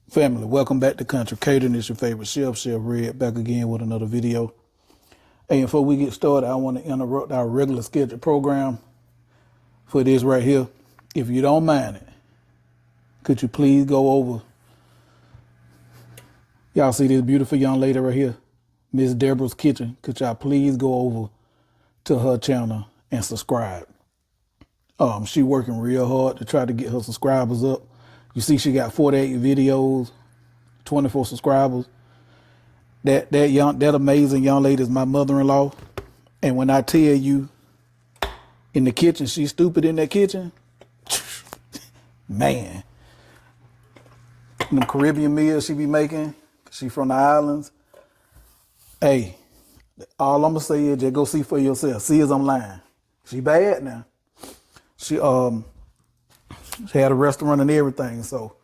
Family, welcome back to Country Catering. It's your favorite chef, Chef Red, back again with another video. Hey, before we get started, I want to interrupt our regular scheduled program for this right here. If you don't mind it, could you please go over? Y'all see this beautiful young lady right here, Miss Deborah's Kitchen. Could y'all please go over to her channel and subscribe? She working real hard to try to get her subscribers up. You see she got 48 videos, 24 subscribers. That amazing young lady is my mother-in-law. And when I tell you in the kitchen, she's stupid in that kitchen, man. Them Caribbean meals she be making, she from the islands. Hey, all I'm gonna say is just go see for yourself. See as I'm lying. She bad now. She had a restaurant and everything. So,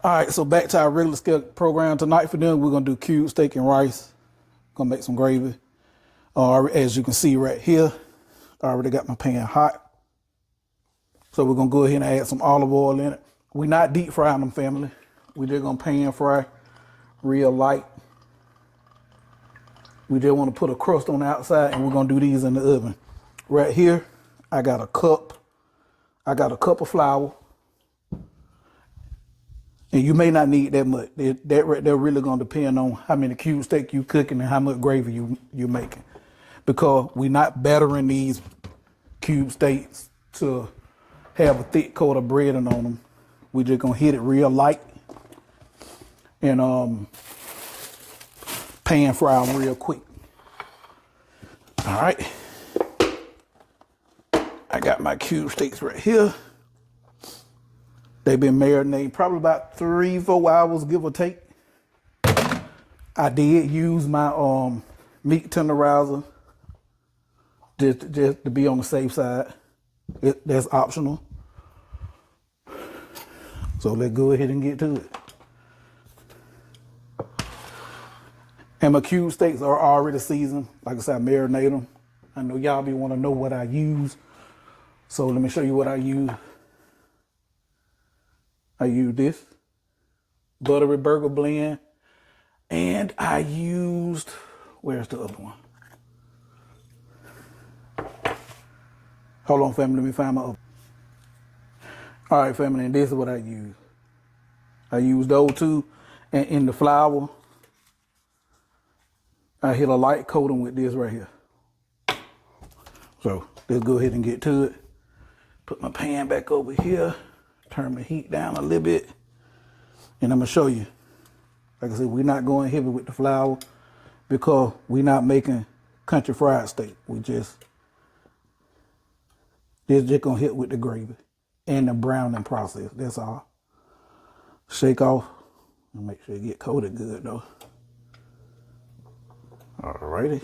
all right. So back to our regular scheduled program tonight. For them, we're gonna do cube steak and rice. Gonna make some gravy. As you can see right here, I already got my pan hot. So we're gonna go ahead and add some olive oil in it. We're not deep frying them, family. We just gonna pan fry real light. We just want to put a crust on the outside, and we're gonna do these in the oven. Right here, I got a cup of flour, and you may not need that much. That right there really gonna depend on how many cube steak you cooking and how much gravy you making, because we're not battering these cube steaks to have a thick coat of breading on them. We just gonna hit it real light and pan fry them real quick. All right. I got my cube steaks right here. They've been marinating probably about 3-4 hours, give or take. I did use my meat tenderizer just to be on the safe side. That's optional. So let's go ahead and get to it. And my cube steaks are already seasoned. Like I said, I marinate them. I know y'all be want to know what I use. So let me show you what I use. I use this buttery burger blend, and I used, where's the other one? Hold on, family, let me find my other. All right, family, and this is what I use. I use those two, and in the flour, I hit a light coating with this right here. So let's go ahead and get to it. Put my pan back over here, turn my heat down a little bit, and I'm gonna show you. Like I said, we're not going heavy with the flour because we're not making country fried steak. This just gonna hit with the gravy and the browning process. That's all. Shake off and make sure you get coated good though. Alrighty.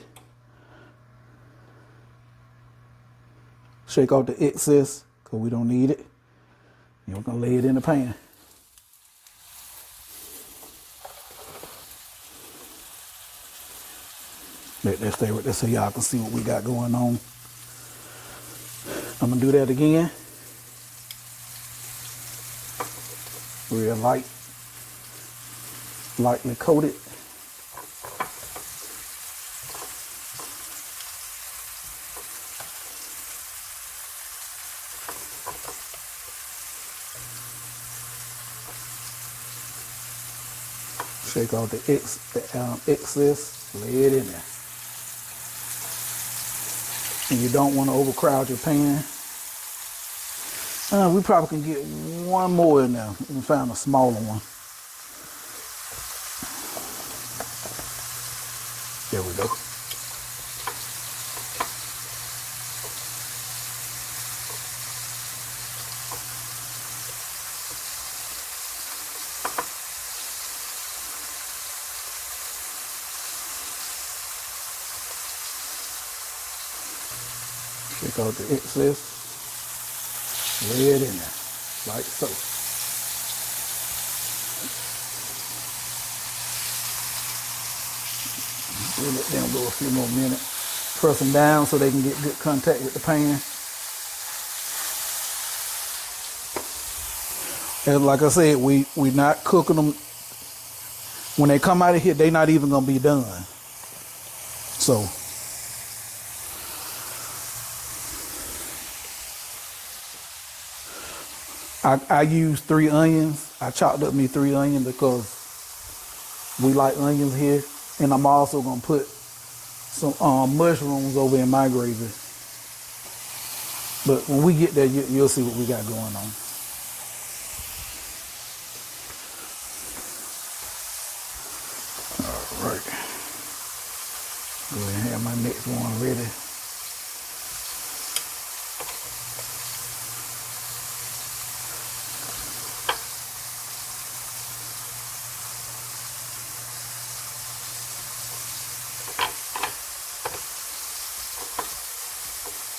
Shake off the excess because we don't need it. And we're gonna lay it in the pan. Let that stay right there so y'all can see what we got going on. I'm gonna do that again. Real light, lightly coated. Shake off the excess, lay it in there. And you don't want to overcrowd your pan. We probably can get one more in there. We can find a smaller one. There we go. Take out the excess, lay it in there, like so. We'll let them go a few more minutes. Press them down so they can get good contact with the pan. And like I said, we not cooking them. When they come out of here, they not even gonna be done. So I used 3 onions. I chopped up me 3 onions because we like onions here. And I'm also gonna put some mushrooms over in my gravy. But when we get there, you'll see what we got going on. All right. Go ahead and have my next one ready.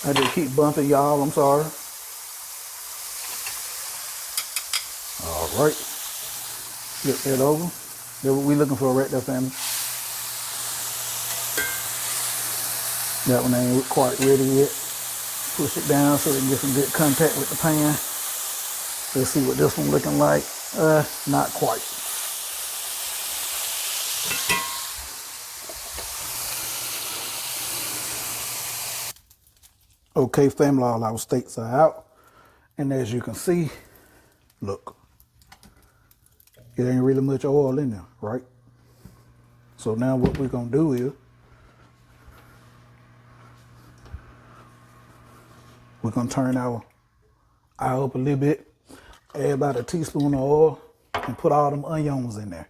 I just keep bumping y'all, I'm sorry. All right. Flip that over. That's what we looking for right there, family. That one ain't quite ready yet. Push it down so it can get some good contact with the pan. Let's see what this one looking like. Not quite. Okay, family, all our steaks are out. And as you can see, look, it ain't really much oil in there, right? So now what we're gonna do is, we're gonna turn our eye up a little bit, add about a teaspoon of oil, and put all them onions in there.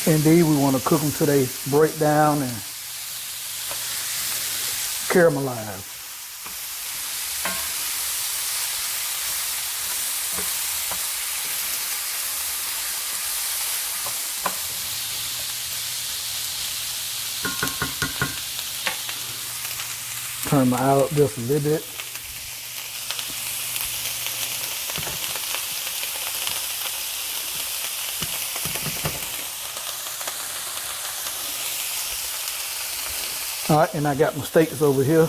Indeed, we want to cook them till they break down and caramelize. Turn my eye up just a little bit. All right, and I got my steaks over here.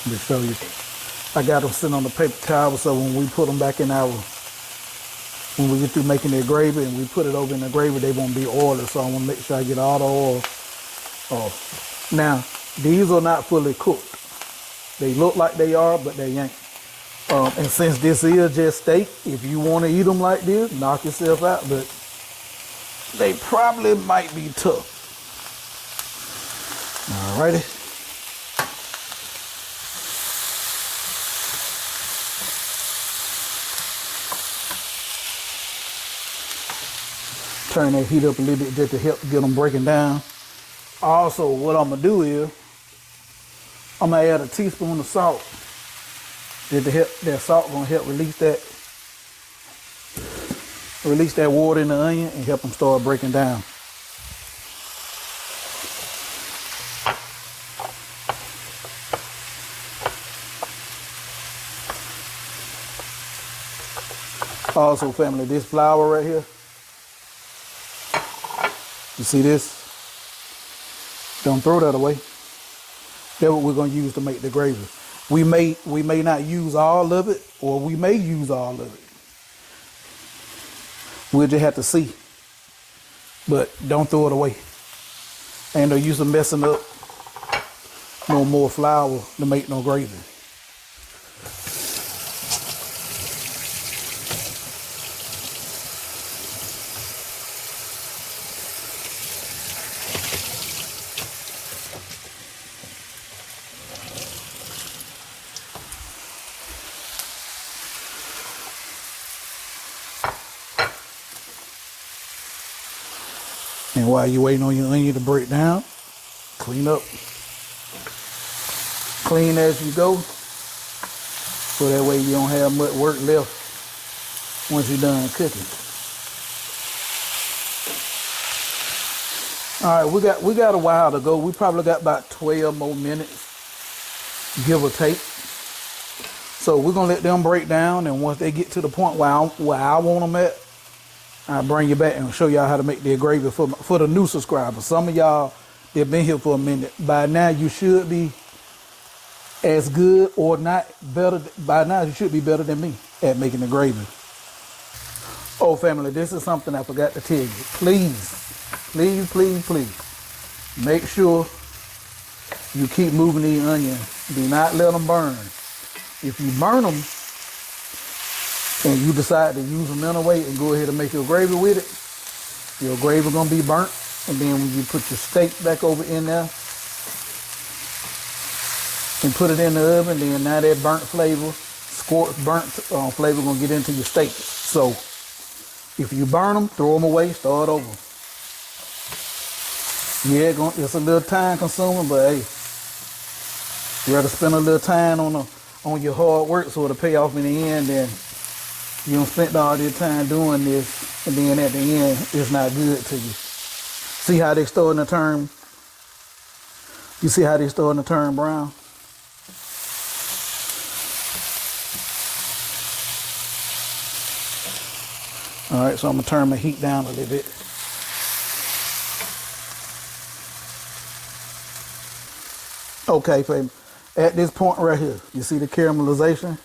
Let me show you. I got them sitting on the paper towel, so when we put them back in when we get through making their gravy and we put it over in the gravy, they won't be oily. So I want to make sure I get all the oil off. Now, these are not fully cooked. They look like they are, but they ain't. And since this is just steak, if you want to eat them like this, knock yourself out, but they probably might be tough. Alrighty. Turn that heat up a little bit just to help get them breaking down. Also, what I'm gonna do is, I'm gonna add a teaspoon of salt. Just to help, that salt gonna help release that water in the onion and help them start breaking down. Also, family, this flour right here, you see this? Don't throw that away. That's what we're gonna use to make the gravy. We may not use all of it, or we may use all of it. We'll just have to see. But don't throw it away. Ain't no use of messing up no more flour to make no gravy. And while you're waiting on your onion to break down, clean up. Clean as you go, so that way you don't have much work left once you're done cooking. All right, we got a while to go. We probably got about 12 more minutes, give or take. So we're gonna let them break down, and once they get to the point where I want them at, I'll bring you back and show y'all how to make their gravy for the new subscribers. Some of y'all, they've been here for a minute. By now, you should be as good or not better. By now, you should be better than me at making the gravy. Oh, family, this is something I forgot to tell you. Please, make sure you keep moving these onions. Do not let them burn. If you burn them and you decide to use them anyway and go ahead and make your gravy with it, your gravy gonna be burnt. And then when you put your steak back over in there and put it in the oven, then now that burnt flavor, scorched burnt flavor gonna get into your steak. So if you burn them, throw them away, start over. Yeah, it's a little time consuming, but hey, you rather spend a little time on your hard work so it'll pay off in the end than you don't spend all your time doing this and then at the end it's not good to you. See how they starting to turn? You see how they starting to turn brown? All right, so I'm gonna turn my heat down a little bit. Okay, baby. At this point right here, you see the caramelization?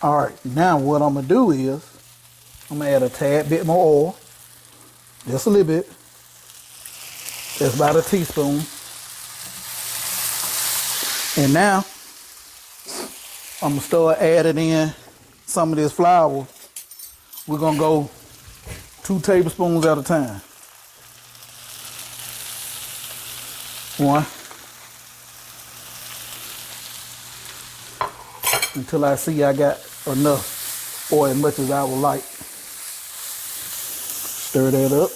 All right, now what I'm gonna do is, I'm gonna add a tad bit more oil, just a little bit. That's about a teaspoon. And now, I'm gonna start adding in some of this flour. We're gonna go 2 tablespoons at a time. 1. Until I see I got enough or as much as I would like. Stir that up.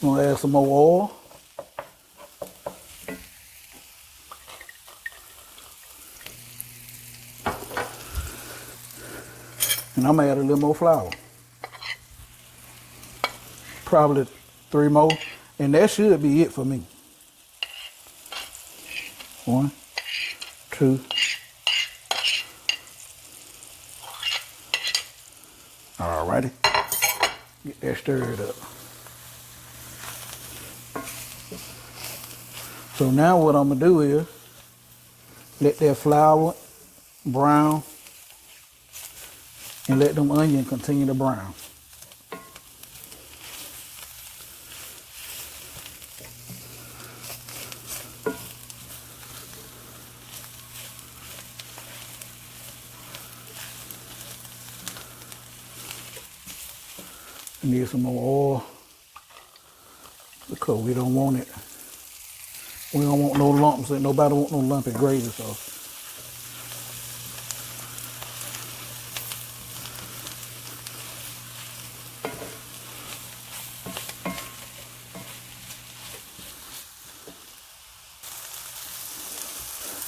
I'm gonna add some more oil. And I'm gonna add a little more flour. Probably 3 more. And that should be it for me. 1, 2. Alrighty. Get that stirred up. So now what I'm gonna do is let that flour brown and let them onions continue to brown. I need some more oil because we don't want it. We don't want no lumps. Nobody want no lumpy gravy sauce.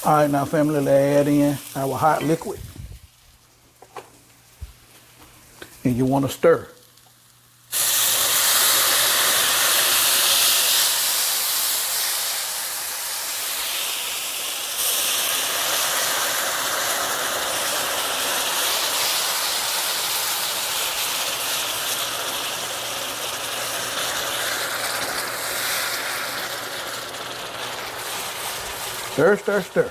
All right, now family, let's add in our hot liquid. And you want to stir. Stir, stir, stir.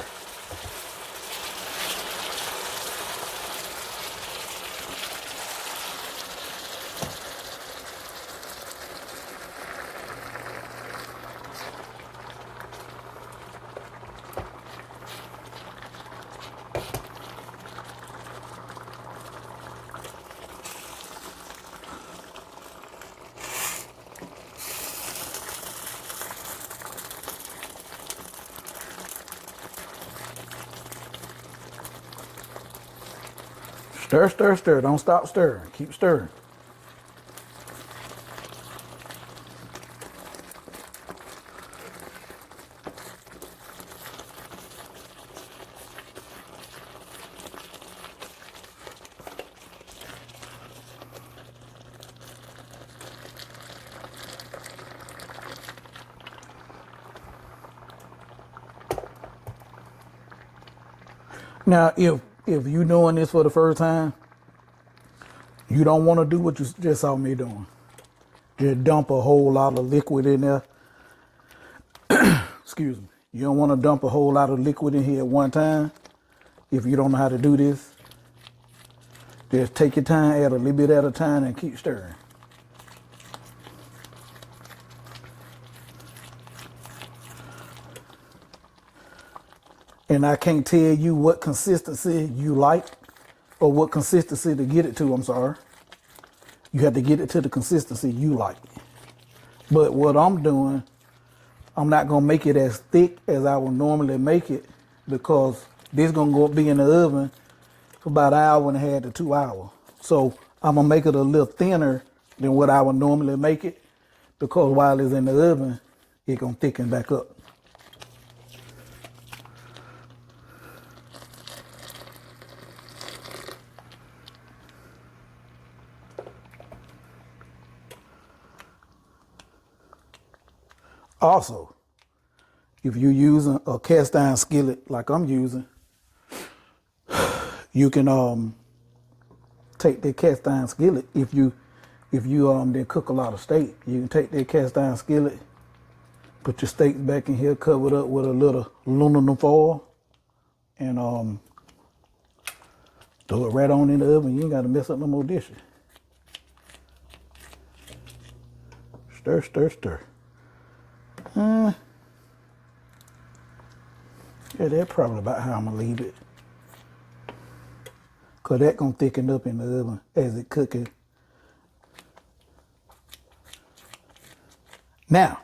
Stir, stir, stir. Don't stop stirring. Keep stirring. Now, if you doing this for the first time, you don't want to do what you just saw me doing. Just dump a whole lot of liquid in there. Excuse me. You don't want to dump a whole lot of liquid in here at one time. If you don't know how to do this, just take your time, add a little bit at a time, and keep stirring. And I can't tell you what consistency you like or what consistency to get it to, I'm sorry. You have to get it to the consistency you like. But what I'm doing, I'm not gonna make it as thick as I would normally make it because this gonna go be in the oven for about an hour and a half to 2 hours. So I'm gonna make it a little thinner than what I would normally make it because while it's in the oven, it gonna thicken back up. Also, if you're using a cast iron skillet like I'm using, you can take that cast iron skillet. If you then cook a lot of steak, you can take that cast iron skillet, put your steaks back in here, cover it up with a little aluminum foil, and throw it right on in the oven. You ain't got to mess up no more dishes. Stir, stir, stir. Yeah, that's probably about how I'm gonna leave it. Cause that gonna thicken up in the oven as it cooking. Now,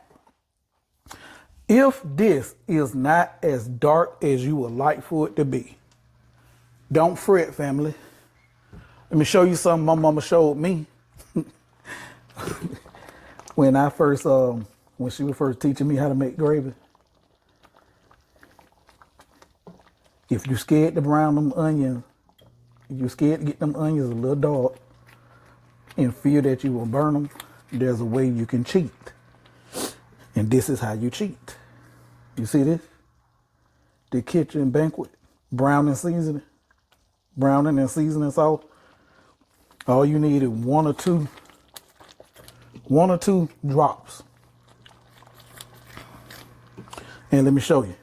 if this is not as dark as you would like for it to be, don't fret, family. Let me show you something my mama showed me. When I first when she was first teaching me how to make gravy. If you're scared to brown them onions, if you're scared to get them onions a little dark and fear that you will burn them, there's a way you can cheat. And this is how you cheat. You see this? The kitchen banquet, browning and seasoning salt. All you need is one or two drops. And let me show you.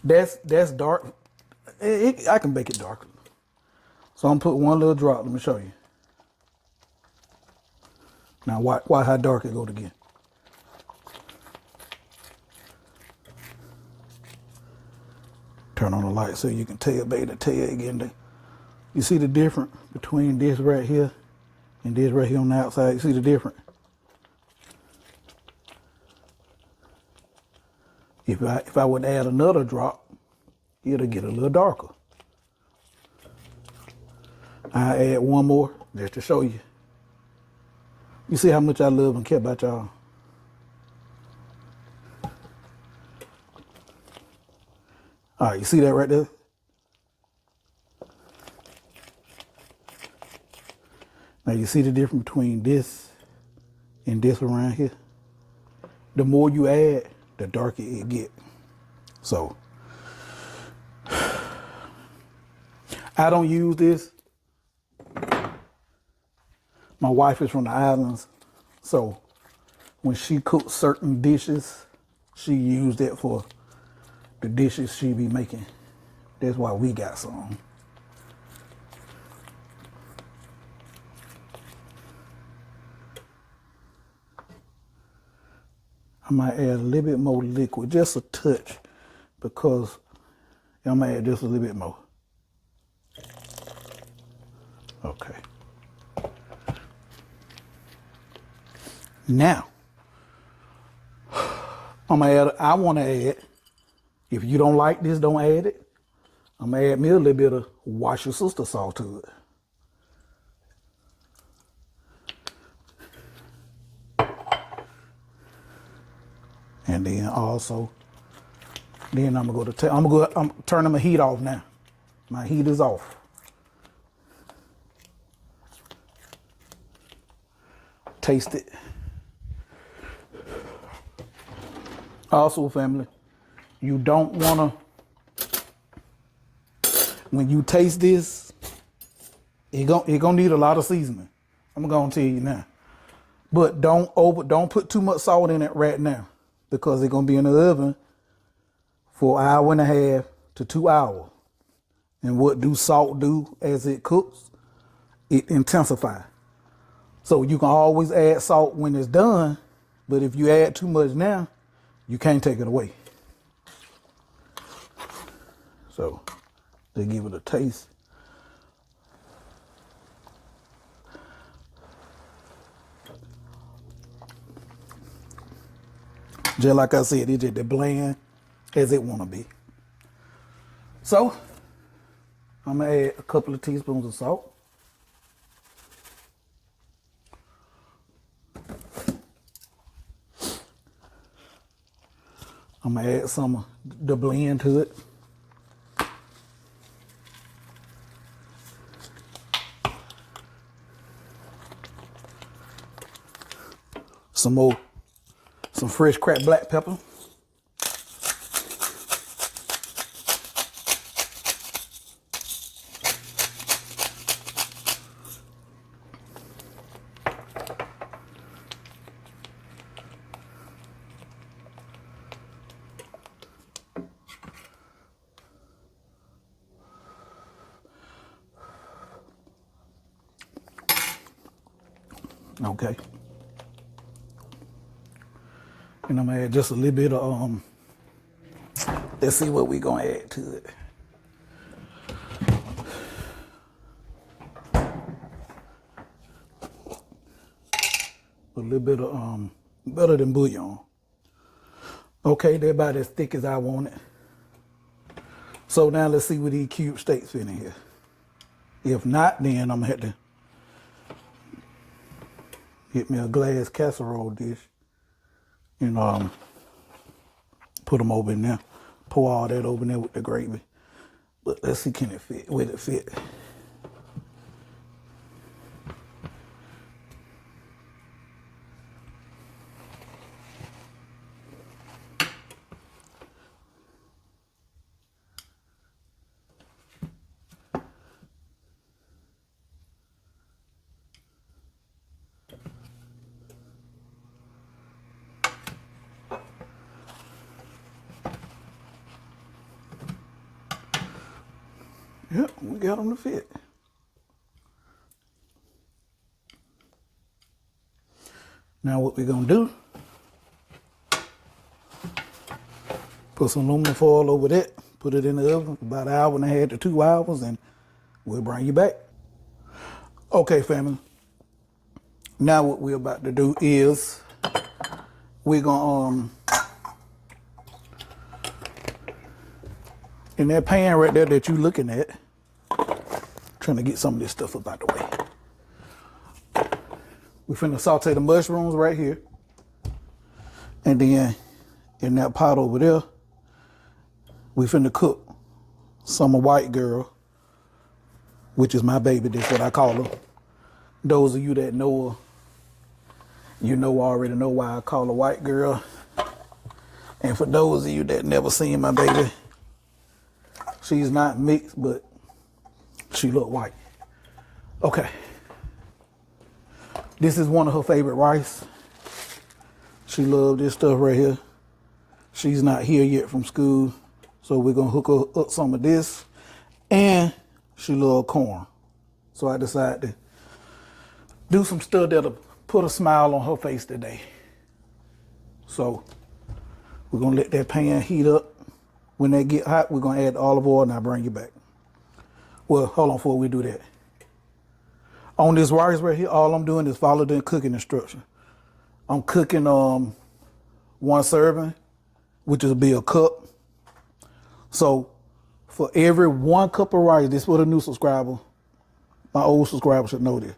That's dark. I can make it darker. So I'm gonna put one little drop. Let me show you. Now watch how dark it goes again. Turn on the light so you can tell, baby, tell you again. You see the difference between this right here and this right here on the outside? You see the difference? If I would add another drop, it'll get a little darker. I add one more just to show you. You see how much I love and care about y'all. All right, you see that right there? Now you see the difference between this and this around here? The more you add, the darker it get. So I don't use this. My wife is from the islands, so when she cooks certain dishes, she used it for the dishes she be making. That's why we got some. I might add a little bit more liquid, just a touch, because I'm gonna add just a little bit more. Okay. Now, I want to add, if you don't like this, don't add it. I'm gonna add me a little bit of wash your sister salt to it. And then also, I'm turning my heat off now. My heat is off. Taste it. Also, family, you don't want to when you taste this, it gonna need a lot of seasoning. I'm gonna tell you now. But don't put too much salt in it right now, because it's gonna be in the oven for 1.5 to 2 hours. And what do salt do as it cooks? It intensifies. So you can always add salt when it's done, but if you add too much now, you can't take it away. So they give it a taste. Just like I said, it's just as bland as it want to be. So I'm gonna add a couple of teaspoons of salt. I'm gonna add some of the blend to it. Some fresh cracked black pepper. Okay. And I'm gonna add just a little bit of let's see what we're gonna add to it. A little bit of better than bouillon. Okay, they're about as thick as I want it. So now let's see what these cube steaks fit in here. If not, then I'm gonna have to get me a glass casserole dish and put them over in there. Pour all that over in there with the gravy. But let's see, can it fit? Will it fit? Yep, we got them to fit. Now what we're gonna do, put some aluminum foil over that, put it in the oven for about 1.5 to 2 hours, and we'll bring you back. Okay, family. Now what we're about to do is we're gonna in that pan right there that you looking at, trying to get some of this stuff up out the way. We're finna saute the mushrooms right here. And then in that pot over there, we finna cook some of white girl, which is my baby, that's what I call her. Those of you that know her, you know already know why I call her white girl. And for those of you that never seen my baby, she's not mixed, but she look white. Okay. This is one of her favorite rice. She loved this stuff right here. She's not here yet from school, so we're gonna hook her up some of this. And she loved corn. So I decided to do some stuff that'll put a smile on her face today. So we're gonna let that pan heat up. When they get hot, we're gonna add the olive oil and I'll bring you back. Well, hold on before we do that. On this rice right here, all I'm doing is follow the cooking instruction. I'm cooking 1 serving, which will be a cup. So for every 1 cup of rice, this is for the new subscriber. My old subscriber should know this.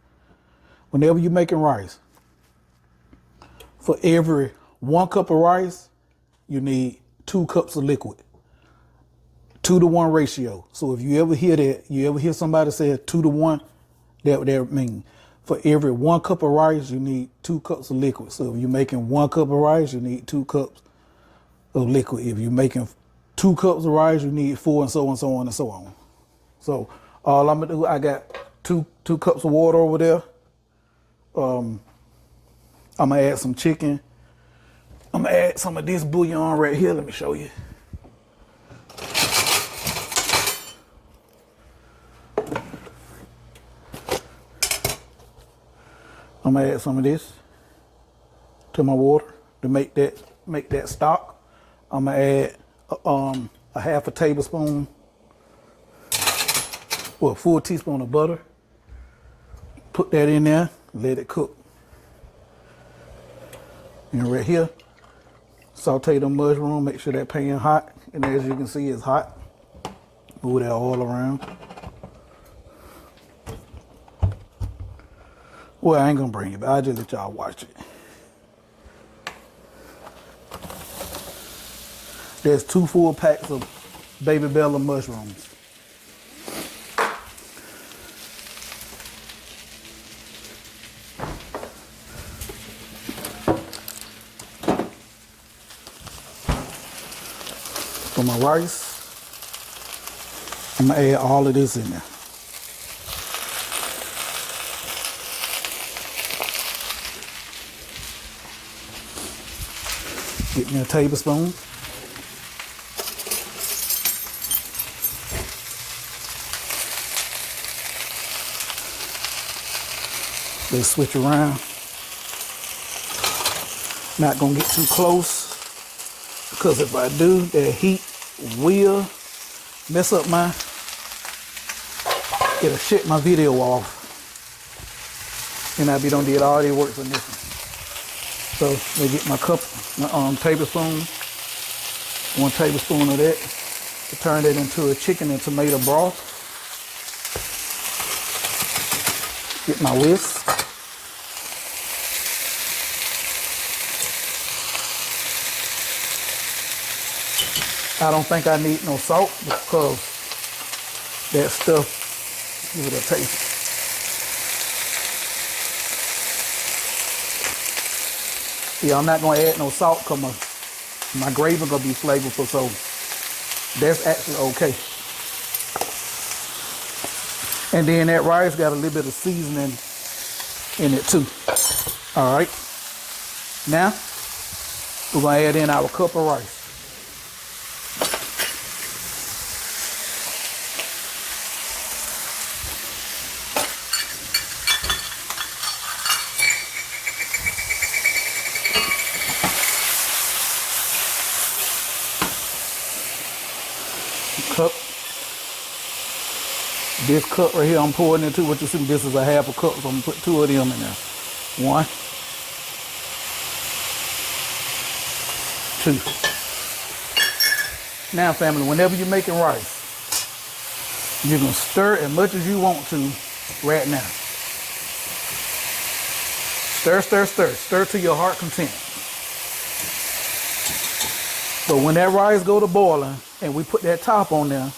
Whenever you're making rice, for every 1 cup of rice, you need 2 cups of liquid. 2-to-1 ratio. So if you ever hear that, you ever hear somebody say 2-to-1, that mean for every 1 cup of rice, you need 2 cups of liquid. So if you're making 1 cup of rice, you need 2 cups of liquid. If you're making 2 cups of rice, you need 4, and so on and so on and so on. So all I'm gonna do, I got two cups of water over there. I'm gonna add some chicken. I'm gonna add some of this bouillon right here. Let me show you. I'm gonna add some of this to my water to make that stock. I'm gonna add a half a tablespoon or a full teaspoon of butter. Put that in there, let it cook. And right here, saute the mushroom, make sure that pan hot. And as you can see, it's hot. Move that all around. Well, I ain't gonna bring it back. I'll just let y'all watch it. There's 2 full packs of baby bella mushrooms. For my rice, I'm gonna add all of this in there. Get me a tablespoon. Let's switch around. Not gonna get too close, because if I do, that heat will mess up it'll shut my video off. And I be done did all the work for this. So they get my tablespoon, 1 tablespoon of that, to turn that into a chicken and tomato broth. Get my whisk. I don't think I need no salt because that stuff give it a taste. Yeah, I'm not gonna add no salt because my gravy gonna be flavorful, so that's actually okay. And then that rice got a little bit of seasoning in it too. All right. Now we're gonna add in our cup of rice. Cup. This cup right here, I'm pouring into what you see. This is a half a cup, so I'm gonna put 2 of them in there. 1, 2. Now, family, whenever you're making rice, you can stir as much as you want to right now. Stir, stir, stir. Stir to your heart content. But when that rice go to boiling and we put that top on there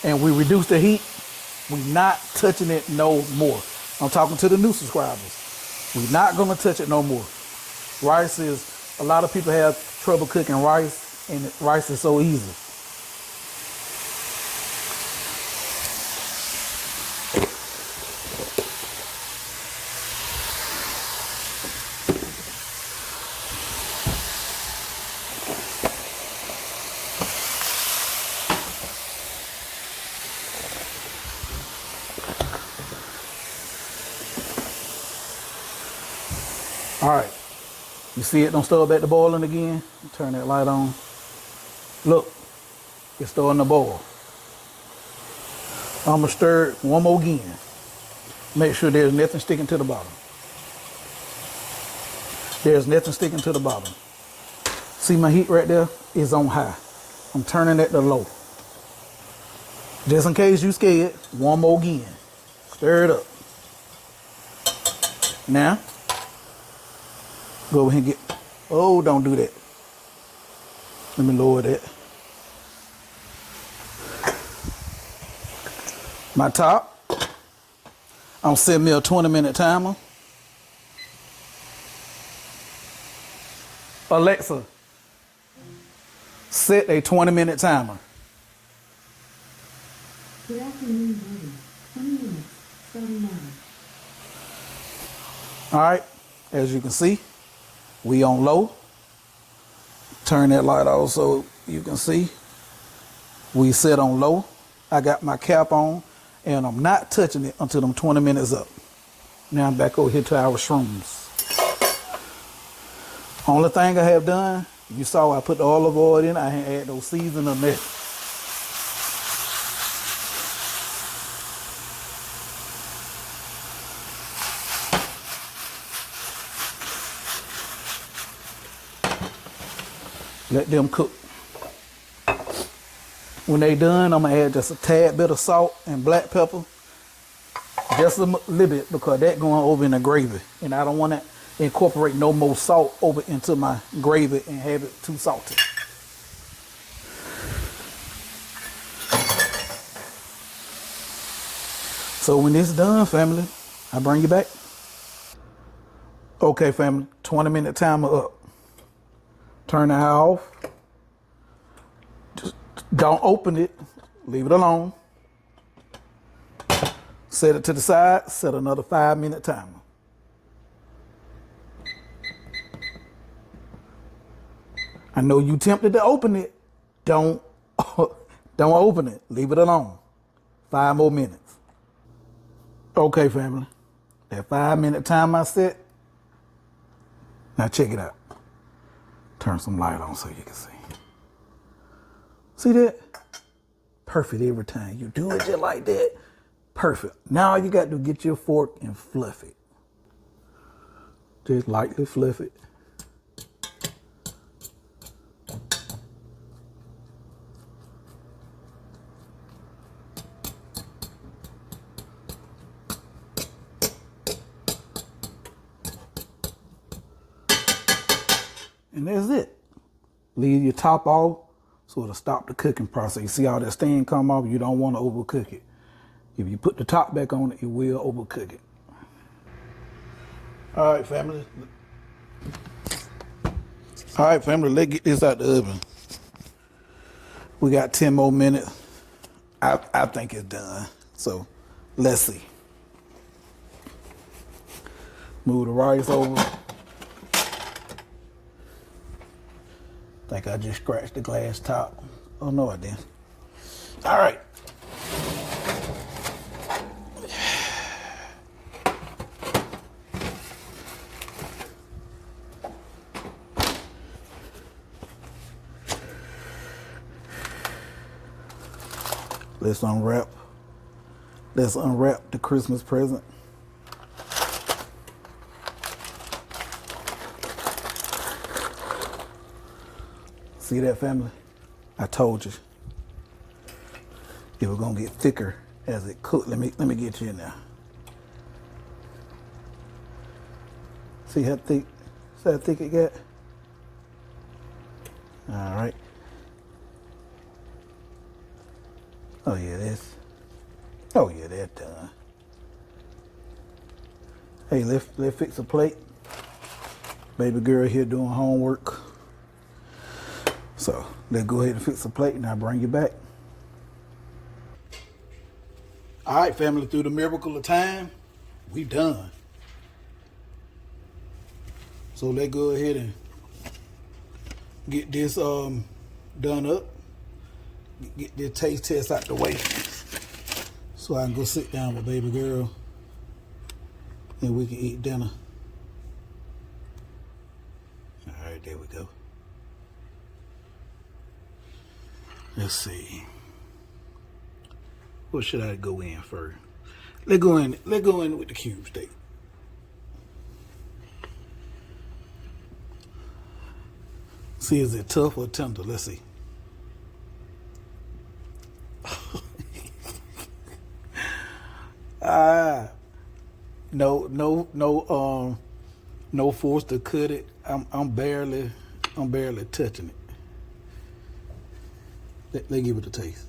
and we reduce the heat, we're not touching it no more. I'm talking to the new subscribers. We're not gonna touch it no more. Rice is, a lot of people have trouble cooking rice, and rice is so easy. All right, you see it don't start back to boiling again? Turn that light on. Look, it's starting to boil. I'm gonna stir it one more again. Make sure there's nothing sticking to the bottom. There's nothing sticking to the bottom. See my heat right there is on high. I'm turning it to low. Just in case you scared, one more again. Stir it up. Now, go ahead and get, oh, don't do that. Let me lower that. My top, I'm setting me a 20-minute timer. Alexa, set a 20-minute timer. Good afternoon, ready. 20 minutes, starting now. All right, as you can see, we on low. Turn that light off so you can see. We set on low. I got my cap on, and I'm not touching it until them 20 minutes up. Now I'm back over here to our shrooms. Only thing I have done, you saw I put the olive oil in, I had add those seasonings in there. Let them cook. When they done, I'm gonna add just a tad bit of salt and black pepper. Just a little bit because that going over in the gravy. And I don't want to incorporate no more salt over into my gravy and have it too salty. So when it's done, family, I bring you back. Okay, family, 20-minute timer up. Turn the eye off. Just don't open it. Leave it alone. Set it to the side. Set another 5-minute timer. I know you tempted to open it. Don't open it. Leave it alone. 5 more minutes. Okay, family. That 5-minute time I set. Now check it out. Turn some light on so you can see. See that? Perfect every time. You do it just like that. Perfect. Now all you got to get your fork and fluff it. Just lightly fluff it. And that's it. Leave your top off so it'll stop the cooking process. You see how that steam come off? You don't want to overcook it. If you put the top back on it, it will overcook it. All right, family. All right, family, let's get this out the oven. We got 10 more minutes. I think it's done. So let's see. Move the rice over. Think I just scratched the glass top. Oh no, I didn't. All right. Let's unwrap. Let's unwrap the Christmas present. See that, family? I told you. It was gonna get thicker as it cooked. Let me get you in there. See how thick? See how thick it got? All right. Oh yeah, that's done. Hey, let's fix a plate. Baby girl here doing homework. So let's go ahead and fix a plate and I'll bring you back. All right, family, through the miracle of time, we done. So let's go ahead and get this done up. Get this taste test out the way. So I can go sit down with baby girl and we can eat dinner. All right, there we go. Let's see. What should I go in first? Let's go in with the cube steak. See, is it tough or tender? Let's see. No force to cut it. I'm barely touching it. Let's give it a taste.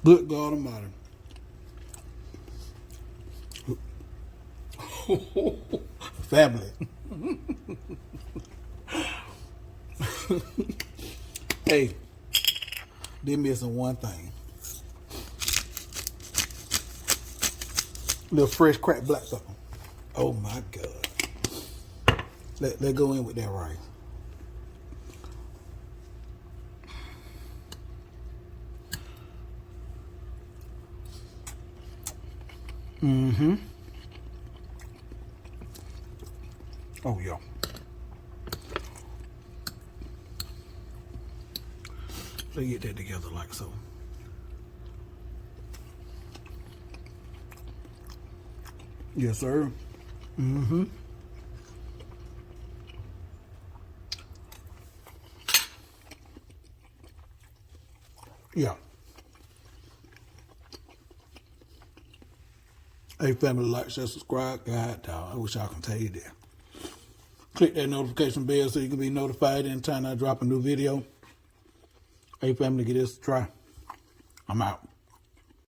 Good God Almighty. Family. Hey, they're missing one thing. Little fresh cracked black pepper. Oh my God. Let go in with that rice. Mm-hmm. Oh yeah. Let's get that together like so. Yes, sir. Mm-hmm. Yeah. Hey, family, like, share, subscribe. God, dog, I wish I could tell you that. Click that notification bell so you can be notified anytime I drop a new video. Hey, family, get this a try. I'm out.